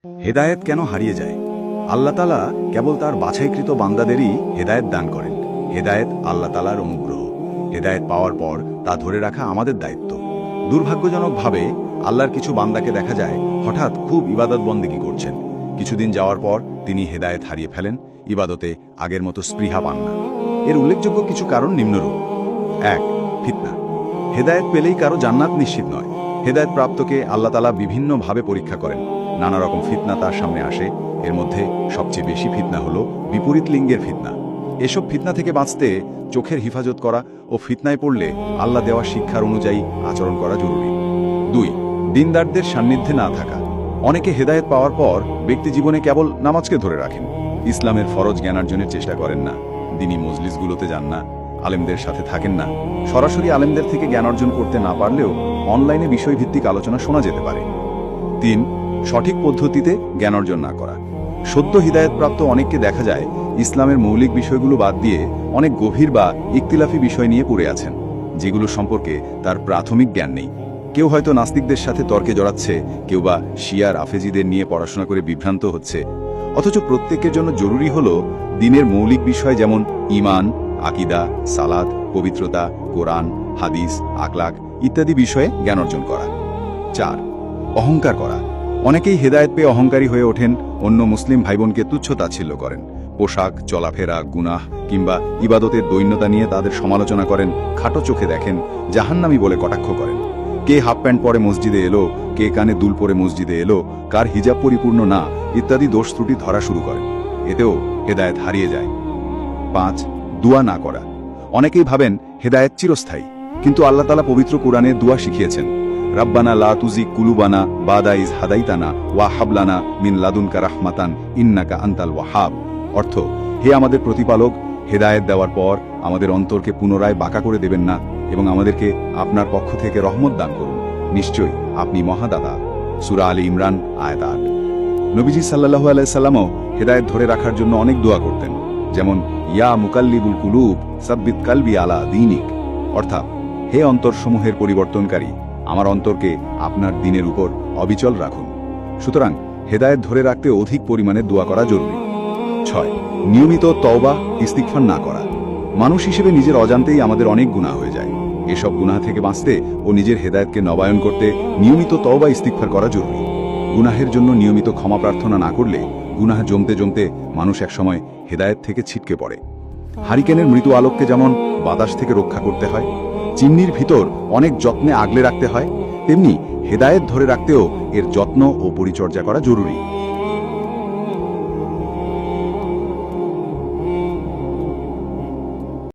হেদায়েত কেন হারিয়ে যায়? আল্লাহ তাআলা কেবল তার বাছাইকৃত বান্দাদেরই হেদায়েত দান করেন। হেদায়েত আল্লাহ তাআলার অনুগ্রহ। হেদায়েত পাওয়ার পর তা ধরে রাখা আমাদের দায়িত্ব। দুর্ভাগ্যজনকভাবে আল্লাহর কিছু বান্দাকে দেখা যায় হঠাৎ খুব ইবাদত বন্দেগী করছেন, কিছুদিন যাওয়ার পর তিনি হেদায়েত হারিয়ে ফেলেন, ইবাদতে আগের মতো স্পৃহা পান না। এর উল্লেখযোগ্য কিছু কারণ নিম্নরূপ। ১. ফিতনা। হেদায়েত পেলেই কারো জান্নাত নিশ্চিত নয়। হেদায়েত প্রাপ্তকে আল্লাহ তাআলা বিভিন্নভাবে পরীক্ষা করেন। নানা রকম ফিতনা তার সামনে আসে। এর মধ্যে সবচেয়ে বেশি ফিতনা হলো বিপরীত লিঙ্গের ফিতনা। এসব ফিতনা থেকে বাঁচতে চোখের হিফাজত করা ও ফিতনায় পড়লে আল্লাহ দেওয়া শিক্ষার অনুযায়ী আচরণ করা জরুরি। ২. দিনদারদের সান্নিধ্যে না থাকা। অনেকে হেদায়েত পাওয়ার পর ব্যক্তি জীবনে কেবল নামাজকে ধরে রাখেন, ইসলামের ফরজ জ্ঞানার্জনের চেষ্টা করেন না, দিনী মজলিসগুলোতে যান না, আলেমদের সাথে থাকেন না। সরাসরি আলেমদের থেকে জ্ঞান অর্জন করতে না পারলেও অনলাইনে বিষয়ভিত্তিক আলোচনা শোনা যেতে পারে। ৩. সঠিক পদ্ধতিতে জ্ঞান অর্জন না করা। সদ্য হিদায়তপ্রাপ্ত অনেককে দেখা যায় ইসলামের মৌলিক বিষয়গুলো বাদ দিয়ে অনেক গভীর বা ইখতিলাফি বিষয় নিয়ে পড়ে আছেন, যেগুলো সম্পর্কে তার প্রাথমিক জ্ঞান নেই। কেউ হয়তো নাস্তিকদের সাথে তর্কে জড়াচ্ছে, কেউ বা শিয়ার আফেজিদের নিয়ে পড়াশোনা করে বিভ্রান্ত হচ্ছে। অথচ প্রত্যেকের জন্য জরুরি হল দ্বীনের মৌলিক বিষয় যেমন ঈমান, আকীদা, সালাত, পবিত্রতা, কোরআন, হাদিস, আখলাক ইত্যাদি বিষয়ে জ্ঞান অর্জন করা। ৪. অহংকার করা। অনেকেই হেদায়েত পেয়ে অহংকারী হয়ে ওঠেন, অন্য মুসলিম ভাইবোনকে তুচ্ছ তাচ্ছিল্য করেন। পোশাক, চলাফেরা, গুনাহ কিংবা ইবাদতের দৈন্যতা নিয়ে তাদের সমালোচনা করেন, খাটো চোখে দেখেন, জাহান্নামী বলে কটাক্ষ করেন। কে হাফ প্যান্ট পরে মসজিদে এলো, কে কানে দুল পরে মসজিদে এলো, কার হিজাব পরিপূর্ণ না ইত্যাদি দোষ ত্রুটি ধরা শুরু করেন। এতেও হেদায়েত হারিয়ে যায়। ৫. দুয়া না করা। অনেকেই ভাবেন হেদায়েত চিরস্থায়ী, কিন্তু আল্লাহ তাআলা পবিত্র কোরআনে দুয়া শিখিয়েছেন, রাব্বানা লা তুজিগ কুলুবানা বাদা ইজ হাদাইতানা ওয়া হাবলানা মিন লাদুনকা রাহমাতান ইন্নাকা আনতাল ওয়াহাব। অর্থ, হে আমাদের প্রতিপালক, হেদায়েত দেওয়ার পর আমাদের অন্তরকে পুনরায় বাঁকা করে দেবেন না এবং আমাদেরকে আপনার পক্ষ থেকে রহমত দান করুন, নিশ্চয়ই আপনি মহাদাতা। সূরা আলী ইমরান আয়াত ৮। নবীজি সাল্লাল্লাহু আলাইহি সাল্লামও হেদায়েত ধরে রাখার জন্য অনেক দোয়া করতেন, যেমন ইয়া মুকাল্লিবুল কুলুব সাব্বিত কালবি আলা দীনিক, অর্থাৎ হে অন্তরসমূহের পরিবর্তনকারী, আমার অন্তরকে আপনার দ্বীনের উপর অবিচল রাখুন। সুতরাং হেদায়েত ধরে রাখতে অধিক পরিমাণে দোয়া করা জরুরি। ৬. নিয়মিত তওবা ইস্তিগফার না করা। মানুষ হিসেবে নিজের অজান্তেই আমাদের অনেক গুনাহ হয়ে যায়। এসব গুনাহ থেকে বাঁচতে ও নিজের হেদায়েতকে নবায়ন করতে নিয়মিত তওবা ইস্তিগফার করা জরুরি। গুনাহের জন্য নিয়মিত ক্ষমা প্রার্থনা না করলে গুনাহ জমতে জমতে মানুষ একসময় হেদায়েত থেকে ছিটকে পড়ে। হারিকেনের মৃত আলোককে যেমন বাতাস থেকে রক্ষা করতে হয়, চিমনির ভিতর অনেক যত্নে আগলে রাখতে হয়, তেমনি হেদায়েত ধরে রাখতেও এর যত্ন ও পরিচর্যা করা জরুরি।